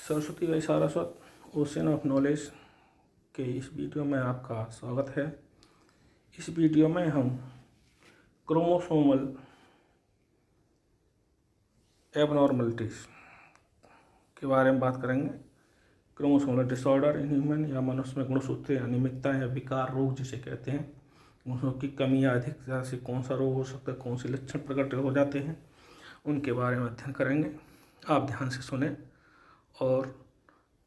सरस्वती वै सारस्वत ocean of knowledge के इस वीडियो में आपका स्वागत है। इस वीडियो में हम क्रोमोसोमल एबनॉर्मलिटीज के बारे में बात करेंगे। क्रोमोसोमल डिसऑर्डर इन ह्यूमन या मनुष्य में गुणसूत्रीय अनियमितता या विकार रोग जिसे कहते हैं, गुणों की कमी या अधिकता से कौन सा रोग हो सकता है, कौन से लक्षण प्रकट हो जाते हैं, उनके बारे में अध्ययन करेंगे। आप ध्यान से सुने और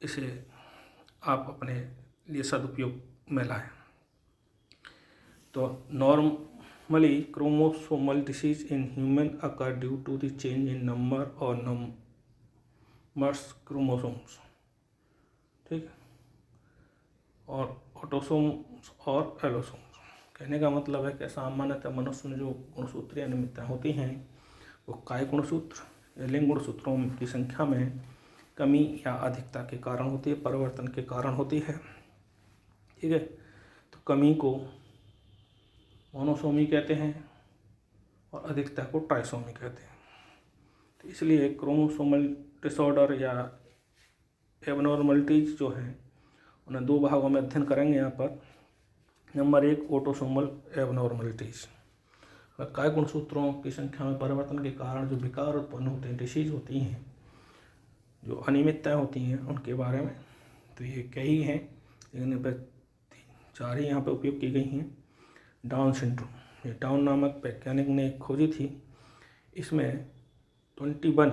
इसे आप अपने लिए सदुपयोग में लाएं। तो normally chromosomal disease in human occur due to the change in number और नंबर्स क्रोमोसोम्स, ठीक है, और ऑटोसोम्स और एलोसोम्स। कहने का मतलब है कि सामान्यतः मनुष्य में जो गुणसूत्रीय अनियमितताएं होती हैं वो काय गुणसूत्र या लिंग गुणसूत्रों की संख्या में कमी या अधिकता के कारण होती है, परिवर्तन के कारण होती है, ठीक है। तो कमी को मोनोसोमी कहते हैं और अधिकता को ट्राइसोमी कहते हैं। तो इसलिए क्रोमोसोमल डिसऑर्डर या एबनॉर्मलिटीज जो हैं उन्हें दो भागों में अध्ययन करेंगे यहाँ पर। नंबर 1 ऑटोसोमल एबनॉर्मलिटीज, काय गुणसूत्रों की संख्या में परिवर्तन के कारण जो विकार उत्पन्न होते हैं, डिसीज होती हैं, जो अनियमितताएं होती हैं, उनके बारे में। तो ये कई हैं लेकिन इन पर 4 ही यहाँ पर उपयोग की गई हैं। डाउन सिंड्रोम, ये डाउन नामक वैज्ञानिक ने खोजी थी। इसमें 21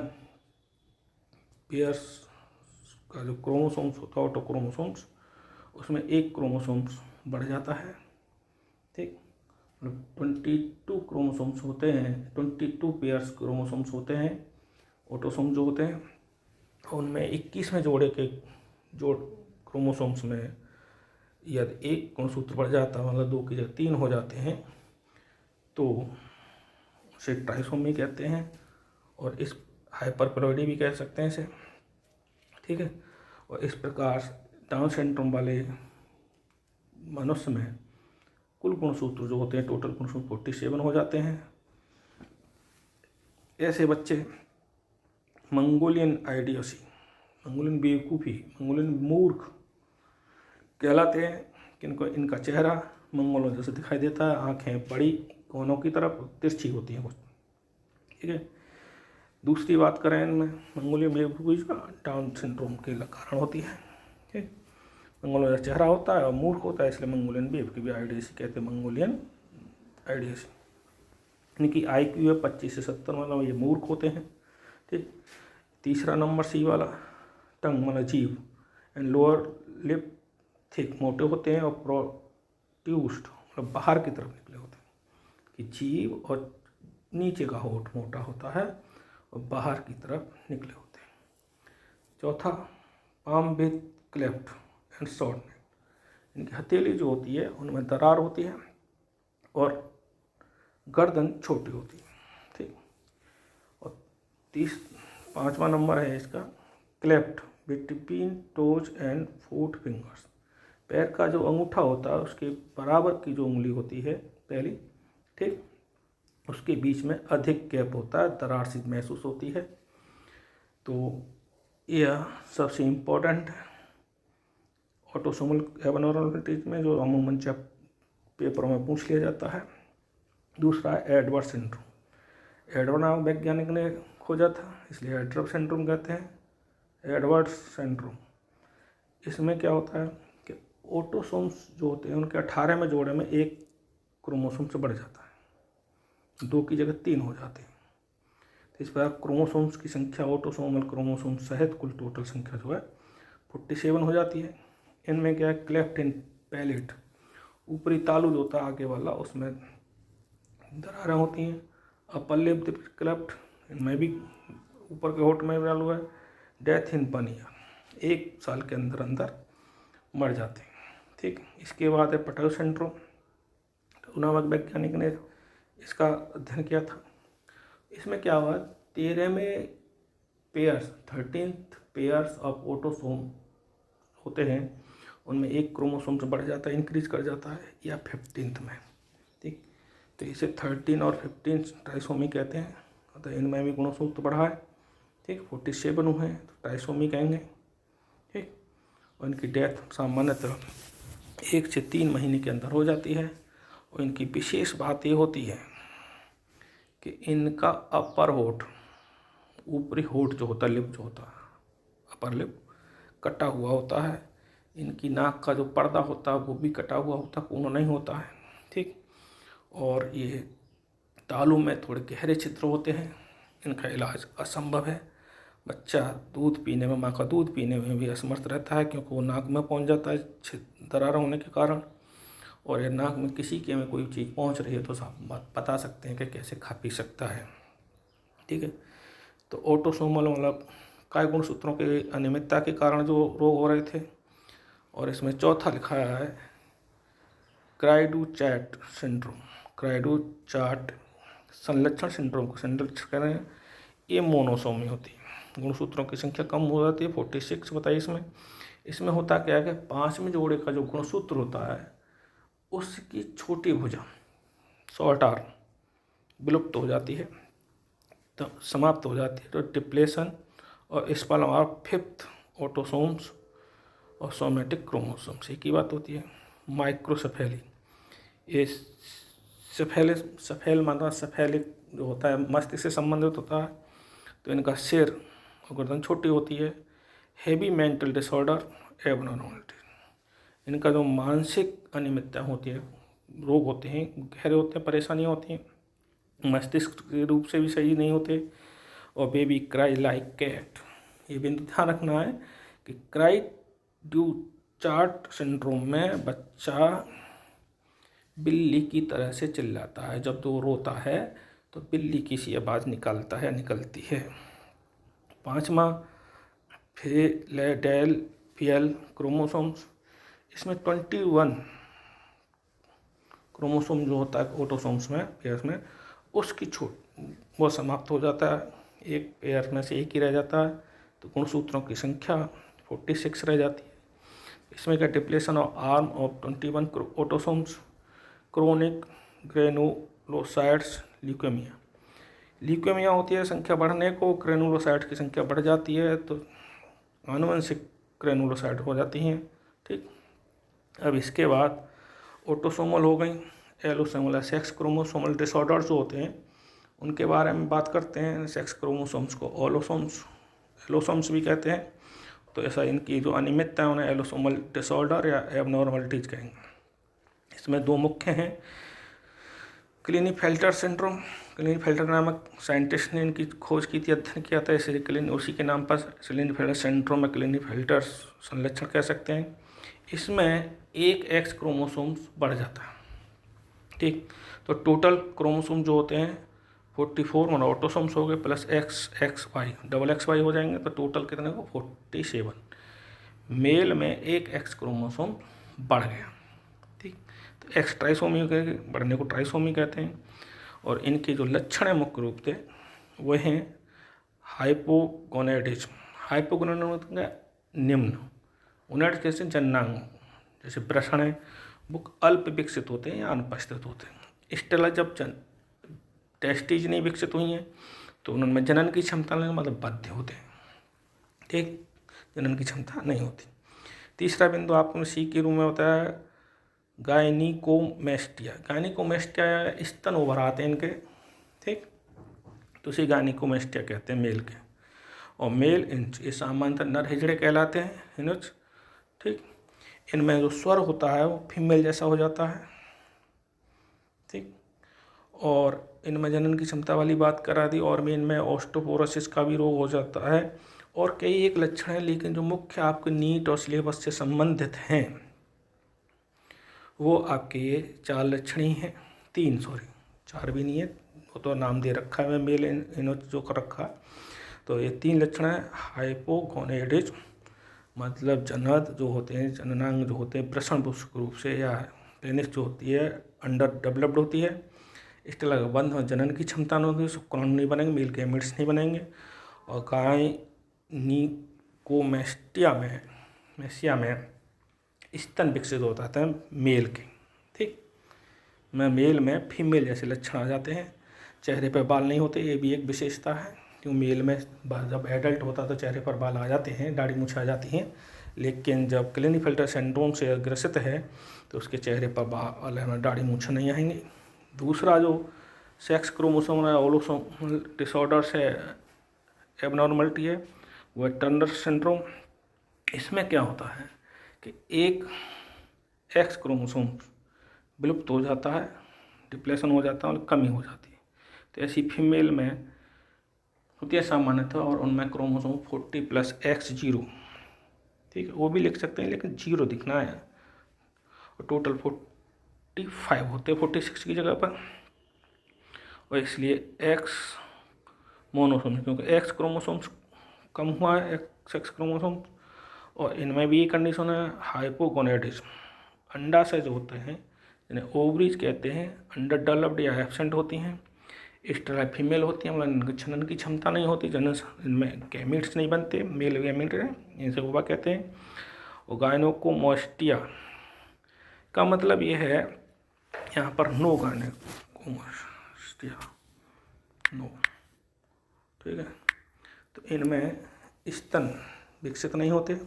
पेयर्स का जो क्रोमोसोम्स होता है, ऑटोक्रोमोसोम्स, उसमें एक क्रोमोसोम्स बढ़ जाता है, ठीक। 22 क्रोमोसोम्स होते हैं, 22 पेयर्स क्रोमोसोम्स होते हैं, ऑटोसोम जो होते हैं। उनमें 21वें जोड़े के क्रोमोसोम्स में यदि एक गुणसूत्र बढ़ जाता है, मतलब 2 की जगह 3 हो जाते हैं, तो उसे ट्राइसोमी कहते हैं। और इस हाइपरप्लॉइडी भी कह सकते हैं इसे, ठीक है। और इस प्रकार डाउन सिंड्रोम वाले मनुष्य में कुल गुणसूत्र जो होते हैं, टोटल गुणसूत्र 47 हो जाते हैं। ऐसे बच्चे मंगोलियन आइडियोसी, मंगोलियन बेवकूफ़ी, मंगोलियन मूर्ख कहलाते हैं। किनको इनका चेहरा मंगोलों जैसे दिखाई देता है, आँखें बड़ी कोनों की तरफ तिरछी होती हैं कुछ, ठीक है। दूसरी बात करें इनमें मंगोलियन बेवकूफ़ी का डाउन सिंड्रोम के कारण होती है, ठीक। मंगोलों जैसा चेहरा होता है और मूर्ख होता है, इसलिए मंगोलियन बेवकूफ़ी आइडियोसी कहते हैं, मंगोलियन आइडियोसी। इनकी IQ है 25 से 70, मतलब ये मूर्ख होते हैं, ठीक। तीसरा नंबर C वाला, टंग मतलब जीभ एंड लोअर लिप थिक, मोटे होते हैं और प्रोट्यूस्ड मतलब बाहर की तरफ निकले होते हैं, कि जीभ और नीचे का होठ मोटा होता है और बाहर की तरफ निकले होते हैं। चौथा palm with cleft and short neck, इनकी हथेली जो होती है उनमें दरार होती है और गर्दन छोटी होती है, ठीक। और 5वां नंबर है इसका cleft between toes and foot fingers, पैर का जो अंगूठा होता है उसके बराबर की जो उंगली होती है पहली, ठीक, उसके बीच में अधिक गैप होता है, दरार सी महसूस होती है। तो यह सबसे इम्पोर्टेंट है ऑटोसोमल एबनॉर्मलिटीज में, जो अमूमन पेपरों में पूछ लिया जाता है। दूसरा है एडवर्ड सिंड्रोम, एडवर्ड नामक वैज्ञानिक ने खोजा था, इसलिए एडवर्ड सिंड्रोम कहते हैं, एडवर्ड सिंड्रोम। इसमें क्या होता है कि ऑटोसोम्स जो होते हैं उनके 18वें जोड़े में एक क्रोमोसोम से बढ़ जाता है, 2 की जगह 3 हो जाते हैं। तो इस प्रकार क्रोमोसोम्स की संख्या ऑटोसोमल क्रोमोसोम सहित कुल टोटल संख्या जो है 47 हो जाती है। इनमें क्या है, क्लेफ्ट इन पैलेट, ऊपरी तालु जो होता है आगे वाला, उसमें दरारें होती हैं। अपर लिप क्लेफ्ट, इनमें भी ऊपर के होठ में डालू है। डेथ इन 1 ईयर, 1 साल के अंदर अंदर मर जाते हैं, ठीक। इसके बाद है पटेल सिंड्रोम, नामक वैज्ञानिक ने इसका अध्ययन किया था। इसमें क्या हुआ, 13वें pairs, 13th pairs of autosome होते हैं, उनमें एक क्रोमोसोम से बढ़ जाता है, इंक्रीज कर जाता है, या 15th में, ठीक। तो इसे 13 और 15 ट्राइसोमी कहते हैं। तो इनमें भी गुणसूत्र बढ़ा है, ठीक। 47 हुए तो ट्राइसोमी कहेंगे। ठीक। और इनकी डेथ सामान्यतः 1 से 3 महीने के अंदर हो जाती है। और इनकी विशेष बात ये होती है कि इनका अपर होठ, ऊपरी होठ जो होता है, लिप जो होता है, अपर लिप कटा हुआ होता है। इनकी नाक का जो पर्दा होता है वो भी कटा हुआ होता है, कोना नहीं होता है। ठीक। और ये तालू में थोड़े गहरे छिद्र होते हैं। इनका इलाज असंभव है। बच्चा दूध पीने में, माँ का दूध पीने में भी असमर्थ रहता है, क्योंकि वो नाक में पहुँच जाता है दरार होने के कारण। और ये नाक में किसी के में कोई चीज़ पहुँच रही है तो आप बात बता सकते हैं कि कैसे खा पी सकता है। ठीक है। तो ऑटोसोमल मतलब काय गुणसूत्रों के अनियमितता के कारण जो रोग हो रहे थे। और इसमें चौथा लिखा है क्राइडू-चाट सिंड्रोम। क्राइडू-चाट संलक्षण सिंड्रोम को संलक्षण करें, ये मोनोसोमी होती है। गुणसूत्रों की संख्या कम हो जाती है, 46 बताइए इसमें। इसमें होता क्या है कि 5वें जोड़े का जो गुणसूत्र होता है उसकी छोटी भुजा, शॉर्ट आर्म विलुप्त हो जाती है, तो समाप्त हो जाती है। तो डिप्लेशन और स्पल ऑफ 5th ऑटोसोम्स और सोमेटिक क्रोमोसोम्स एक ही बात होती है। माइक्रोसेफेली, ये सफेल माना सेफेलिक जो होता है मस्तिष्क से संबंधित होता है। तो इनका सिर और गर्दन छोटी होती है। हेवी मेंटल डिसऑर्डर, एबनॉर्मलिटी, इनका जो मानसिक अनियमितता होती है, रोग होते हैं, गहरे होते हैं, परेशानियाँ होती हैं, मस्तिष्क के रूप से भी सही नहीं होते। और बेबी क्राई लाइक कैट, ये बिंदु ध्यान रखना है कि क्राइडू-चाट सिंड्रोम में बच्चा बिल्ली की तरह से चिल्लाता है। जब वो रोता है तो बिल्ली की सी आवाज़ निकालता है, निकलती है। 5वां फिलाडेल्फियल क्रोमोसोम्स, इसमें 21 क्रोमोसोम जो होता है ऑटोसोम्स में, पेयर्स में, उसकी छूट वो समाप्त हो जाता है। एक पेयर में से एक ही रह जाता है, तो गुणसूत्रों की संख्या 46 रह जाती है। इसमें क्या depletion of arm of 21 autosomes, chronic granulocytes leukaemia. Leukaemia होती है संख्या बढ़ने को, ग्रेनुलोसाइट की संख्या बढ़ जाती है, तो आनुवंशिक ग्रेनुलोसाइट हो जाती हैं। ठीक। अब इसके बाद ऑटोसोमल हो गई, एलोसोमल सेक्स क्रोमोसोमल डिसऑर्डर जो होते हैं उनके बारे में बात करते हैं। सेक्स क्रोमोसोम्स को एलोसोम्स भी कहते हैं। तो ऐसा इनकी जो अनियमितता है उन्हें एलोसोमल डिसऑर्डर या एबनॉर्मलिटीज कहेंगे। इसमें 2 मुख्य हैं, क्लिनीफेल्टर सिंड्रोम। क्लिनीफेल्टर नामक साइंटिस्ट ने इनकी खोज की थी, अध्ययन किया था, इसलिए उसी के नाम पर क्लिनीफेल्टर सिंड्रोम में क्लिनीफेल्टर संलक्षण कह सकते हैं। इसमें एक एक्स क्रोमोसोम्स बढ़ जाता है। ठीक। तो टोटल क्रोमोसोम जो होते हैं 44 मतलब ऑटोसोम्स हो गए प्लस XXY, डबल XY हो जाएंगे, तो टोटल कितने को 47। मेल में एक एक्स क्रोमोसोम बढ़ गया। ठीक। तो एक्स ट्राइसोमी बढ़ने को ट्राइसोमी कहते हैं। और इनके जो लक्षण हैं मुख्य रूप से वो हैं हाइपोगोनेडिज्म। हाइपोगोनेडिज्म निम्न, उन्नत कैसे जननांग जैसे वृषण है वो अल्प विकसित होते हैं या अनुपस्थित होते हैं। स्टेला जब टेस्टीज नहीं विकसित हुई हैं तो उनमें जनन की क्षमता नहीं, मतलब बद्ध होते हैं। ठीक। जनन की क्षमता नहीं होती। तीसरा बिंदु आपको सी के रूप में होता है गायनिकोमेस्टिया। गायनिकोमेस्टिया स्तन उभर आते हैं इनके। ठीक। तो इसे गायनिकोमेस्टिया कहते हैं मेल के। और मेल इंच ये सामान्यतः नर हिजड़े कहलाते हैं, हिनुच। ठीक। इनमें जो स्वर होता है वो फीमेल जैसा हो जाता है। ठीक। और इनमें जनन की क्षमता वाली बात करा दी। और में इनमें ऑस्टोपोरोसिस का भी रोग हो जाता है। और कई एक लक्षण हैं, लेकिन जो मुख्य आपके नीट और सिलेबस से संबंधित हैं वो आपके ये 4 लक्षण ही हैं। 3 सॉरी 4 भी नहीं है, वो तो नाम दे रखा है मैं मेल इनोच जो कर रखा। तो ये 3 लक्षण हैं। हाइपोगोनेडिज्म मतलब जनद जो होते हैं, जननांग जो होते हैं वृषण रूप से, या पेनिस जो होती है अंडर डेवलप्ड होती है। इसके अलावा बंद हो जनन की क्षमता नहीं होती, शुक्राणु नहीं बनेंगे, मेल गैमेट्स नहीं बनेंगे। और गायनिकोमेस्टिया में स्तन विकसित हो जाते हैं मेल के। ठीक। मेल में फीमेल जैसे लक्षण आ जाते हैं। चेहरे पर बाल नहीं होते, ये भी एक विशेषता है, क्योंकि मेल में जब एडल्ट होता तो चेहरे पर बाल आ जाते हैं, दाढ़ी मूंछ आ जाती हैं, लेकिन जब क्लिनेफेल्टर सिंड्रोम से ग्रसित है तो उसके चेहरे पर दाढ़ी मूंछ नहीं आएंगी। दूसरा जो सेक्स क्रोमोसोम ऑटोसोमल डिसऑर्डर से एबनॉर्मलिटी है वो है टर्नर सिंड्रोम। इसमें क्या होता है कि एक एक्स क्रोमोसोम विलुप्त हो जाता है, डिप्लेशन हो जाता है और कमी हो जाती है। तो ऐसी फीमेल में होती है सामान्यतः, और उनमें क्रोमोसोम 40 + X0, ठीक है, वो भी लिख सकते हैं लेकिन 0 दिखना है, और टोटल 45 होते हैं 46 की जगह पर। और इसलिए एक्स मोनोसोम, क्योंकि एक्स क्रोमोसोम्स कम हुआ है, एक्स क्रोमोसोम। और इनमें भी ये कंडीशन है हाइपोगोनेडिज्म, अंडाशय जो होते हैं जिन्हें ओवरीज कहते हैं, अंडर डेवलप्ड या एब्सेंट होती हैं। स्टेराइल फीमेल होती हैं, मतलब इनकी छनन की क्षमता नहीं होती, इनमें गैमीट्स नहीं बनते, मेल गैमीट है, इनसे ओवा कहते हैं। और गायनोकोमास्टिया का मतलब ये है यहाँ पर नो गायनोकोमास्टिया, नो, ठीक है। तो इनमें स्तन विकसित नहीं होते,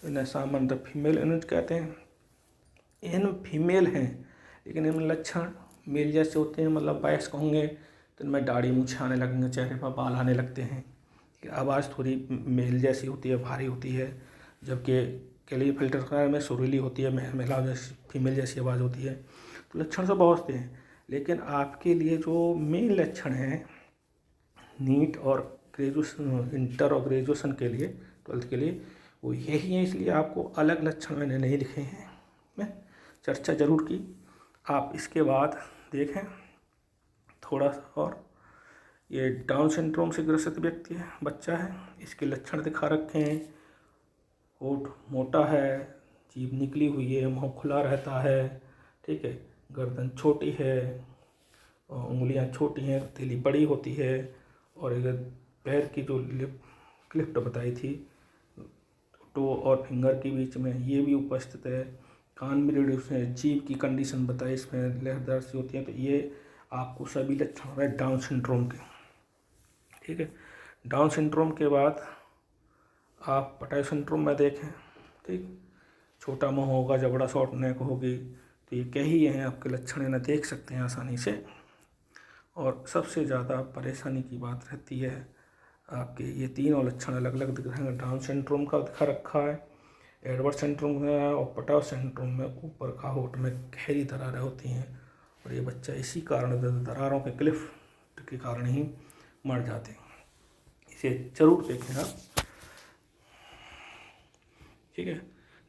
इन्हें सामान्यतः फीमेल यूनिट कहते हैं। इन फीमेल हैं लेकिन इनमें लक्षण मेल जैसे होते हैं, मतलब वयस्क होंगे तो इनमें दाढ़ी मूंछें आने लगेंगे, चेहरे पर बाल आने लगते हैं, आवाज़ थोड़ी मेल जैसी होती है, भारी होती है, जबकि क्लिनेफेल्टर में सुरीली होती है, महिला जैसी फीमेल जैसी आवाज़ होती है। तो लक्षण सब बहुत से हैं, लेकिन आपके लिए जो मेन लक्षण हैं नीट और ग्रेजुएशन, इंटर और ग्रेजुएशन के लिए, 12th के लिए, वो यही है। इसलिए आपको अलग लक्षण मैंने नहीं लिखे हैं, मैं चर्चा जरूर की। आप इसके बाद देखें थोड़ा सा, और ये डाउन सिंड्रोम से ग्रसित व्यक्ति है, बच्चा है, इसके लक्षण दिखा रखे हैं। होठ मोटा है, जीभ निकली हुई है, मुँह खुला रहता है, ठीक है, गर्दन छोटी है, उंगलियां छोटी हैं, हथेली बड़ी होती है, और पैर की जो क्लिफ्ट बताई थी टो और फिंगर के बीच में, ये भी उपस्थित है। कान में रिड्यूस है, जीभ की कंडीशन बताई, इसमें लहरदार सी होती है। तो ये आपको सभी लक्षण हो रहे हैं डाउन सिंड्रोम के, ठीक है। डाउन सिंड्रोम के बाद आप पटाई सिंड्रोम में देखें, ठीक, छोटा मुंह होगा, जबड़ा शॉर्ट नेक होगी, तो ये कई हैं आपके लक्षण, इन्हें देख सकते हैं आसानी से। और सबसे ज़्यादा परेशानी की बात रहती है आपके ये तीनों लक्षण अलग अलग दिख रहे हैं। डाउन सिंड्रोम का दिखा रखा है, एडवर्ड सिंड्रोम में और पटाव सिंड्रोम में ऊपर का होठ में गहरी दरारें होती हैं, और ये बच्चा इसी कारण, दरारों के क्लिफ्ट के कारण ही मर जाते हैं। इसे जरूर देखें आप, ठीक है।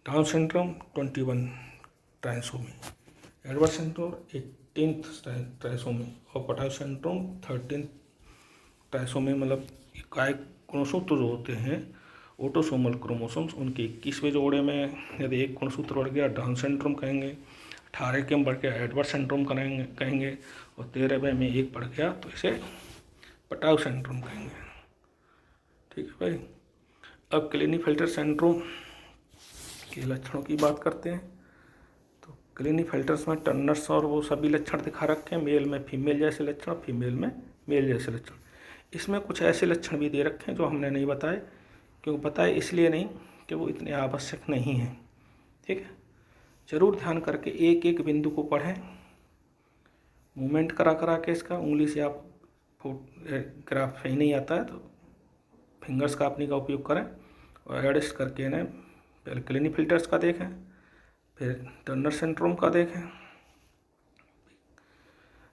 Down syndrome 21 trisomy, Edward syndrome 18th trisomy, और पटाव सिंड्रोम 13th ट्राइसोमी। मतलब काय गुणसूत्र जो होते हैं ऑटोसोमल क्रोमोसोम्स, उनके 21वें जोड़े में यदि एक गुणसूत्र बढ़ गया डाउन सिंड्रोम कहेंगे, 18 के में बढ़ गया एडवर्ड सिंड्रोम कहेंगे, और 13वें में एक बढ़ गया तो इसे पटाव सिंड्रोम कहेंगे, ठीक है भाई। अब क्लिनेफेल्टर सिंड्रोम के लक्षणों की बात करते हैं। तो क्लिनेफेल्टर्स में टर्नर्स और वो सभी लक्षण दिखा रखे हैं, मेल में फीमेल जैसे लक्षण, फीमेल में मेल जैसे लक्षण। इसमें कुछ ऐसे लक्षण भी दे रखे हैं जो हमने नहीं बताए, क्योंकि बताए इसलिए नहीं कि वो इतने आवश्यक नहीं हैं, ठीक है। जरूर ध्यान करके एक एक बिंदु को पढ़ें, मूवमेंट करा के इसका, उंगली से आप ग्राफ सही नहीं आता है तो फिंगर्स का अपनी का उपयोग करें, और एडजस्ट करके इन्हें पहले क्लिनेफेल्टर्स का देखें, फिर टर्नर सिंड्रोम का देखें,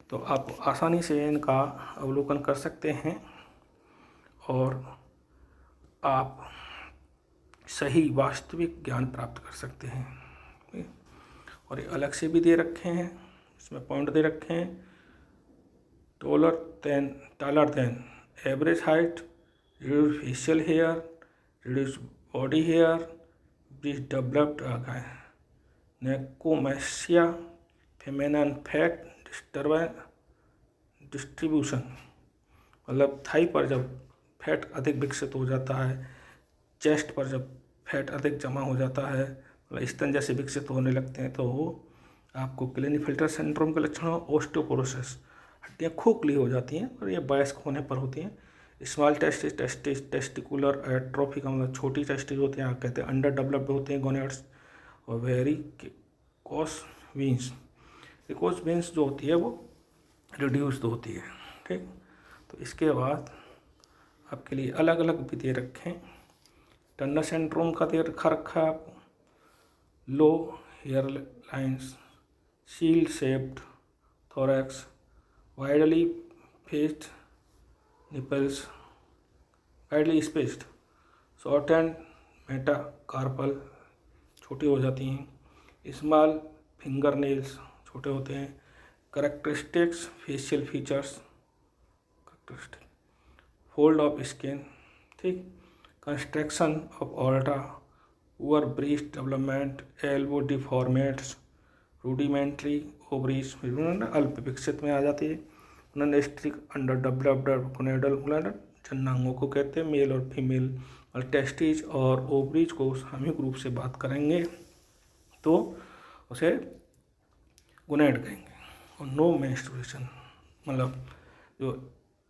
तो आप आसानी से इनका अवलोकन कर सकते हैं और आप सही वास्तविक ज्ञान प्राप्त कर सकते हैं। और ये अलग से भी दे रखे हैं, इसमें पॉइंट दे रखे हैं, taller than average height, reduced facial hair, reduced body hair, developed नेकोमेसिया, फेमिनिन फैट डिस्ट्रीब्यूशन, मतलब थाई पर जब फैट अधिक विकसित हो जाता है, चेस्ट पर जब फैट अधिक जमा हो जाता है, मतलब स्तन जैसे विकसित होने लगते हैं, तो वो आपको क्लिनेफेल्टर सिंड्रोम के लक्षण। ऑस्टियोपोरोसिस, हड्डियाँ खोखली हो जाती हैं और ये वयस्क होने पर होती हैं, स्मॉल टेस्टिकुलर एट्रोफी का मतलब छोटी टेस्टिस होते हैं, कहते हैं अंडर डेवलप्ड होते हैं गोनेड्स। और वेरिकोस वेन्स जो होती है वो रिड्यूस्ड होती है। ठीक, तो इसके बाद आपके लिए अलग अलग भी दे रखे हैं। टर्नर सिंड्रोम का दे रखा है आपको, low hair lines, shield shaped thorax, widely faced nipples, widely spaced, shortened metacarpal छोटी हो जाती हैं, स्मॉल फिंगर नेल्स छोटे होते हैं, characteristics facial features, fold of skin, ठीक, construction of aorta, poor breast development, elbow deformities, rudimentary ovaries अल्प विकसित में आ जाती है, नॉनस्टिक अंडर डेवलप्ड गोनेडल ग्लैंड जन्नांगों को कहते हैं, मेल और फीमेल, और टेस्टिज और ओवरीज को सामूहिक रूप से बात करेंगे तो उसे गोनेड कहेंगे। और नो मेंस्ट्रुएशन मतलब जो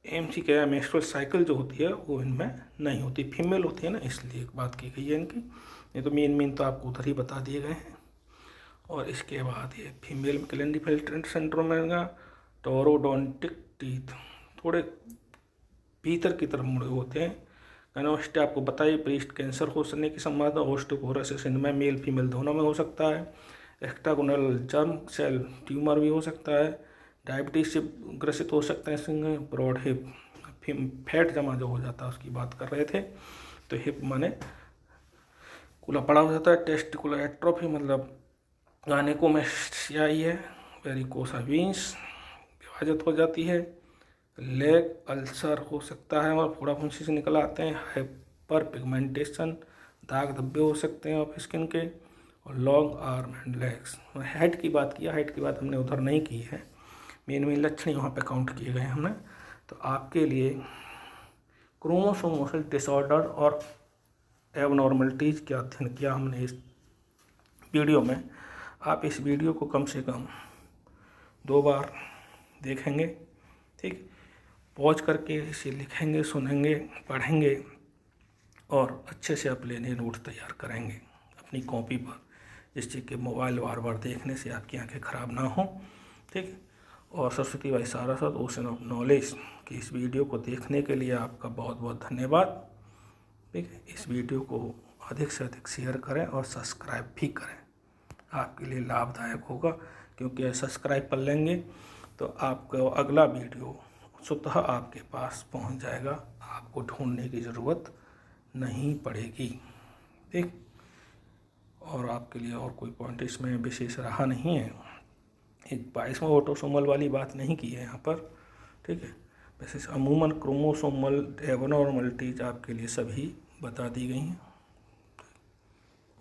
एमसी का मेंस्ट्रुअल साइकिल जो होती है वो इनमें नहीं होती, फीमेल होती है ना, इसलिए एक बात की गई है इनकी, नहीं तो मेन तो आपको उधर ही बता दिए गए हैं। और इसके बाद ये फीमेल क्लेंडीफेल्टर सिंड्रोम का टोरोडोंटिक टीथ थोड़े भीतर की तरफ मुड़े होते हैं। कैनोस्टे आपको बताइए ब्रेस्ट कैंसर हो सकने की संभावना, ओस्टियोपोरोसिस इनमें मेल फीमेल दोनों में हो सकता है, एक्स्ट्रागोनल जर्म सेल ट्यूमर भी हो सकता है, डायबिटीज से ग्रसित हो सकते हैं सिंह, ब्रॉड हिप फैट जमा जो हो जाता है उसकी बात कर रहे थे, तो हिप माने खुला पड़ा हो जाता है, टेस्टिकुलर एट्रोफी मतलब गाने को में सियाई है, वेरिकोसा वेन्स विभाजित हो जाती है, लेग अल्सर हो सकता है और फोड़ा फुंसी से निकल आते हैं, हाइपर पिगमेंटेशन दाग धब्बे हो सकते हैं ऑफ स्किन के, और long arm and legs. Head की बात किया, हेड की बात हमने उधर नहीं की है, मेन लक्षण यहाँ पे काउंट किए गए हमने। तो आपके लिए क्रोमोसोमल डिसऑर्डर और एबनॉर्मलिटीज़ का अध्ययन किया हमने इस वीडियो में। आप इस वीडियो को कम से कम 2 बार देखेंगे, ठीक, पॉज करके इसे लिखेंगे, सुनेंगे, पढ़ेंगे और अच्छे से अपने नोट तैयार करेंगे अपनी कॉपी पर, जिससे कि मोबाइल बार बार देखने से आपकी आंखें खराब ना हो, ठीक। और सरस्वती भाई सारस्वत ओशन ऑफ नॉलेज की इस वीडियो को देखने के लिए आपका बहुत बहुत धन्यवाद, ठीक है। इस वीडियो को अधिक से अधिक शेयर करें और सब्सक्राइब भी करें, आपके लिए लाभदायक होगा, क्योंकि सब्सक्राइब कर लेंगे तो आपका अगला वीडियो स्वतः आपके पास पहुंच जाएगा, आपको ढूंढने की ज़रूरत नहीं पड़ेगी, ठीक। और आपके लिए और कोई पॉइंट इसमें विशेष रहा नहीं है, एक 22वां ऑटोसोमल वाली बात नहीं की है यहाँ पर, ठीक है। वैसे अमूमन क्रोमोसोमल एबनॉर्मलिटीज आपके लिए सभी बता दी गई हैं।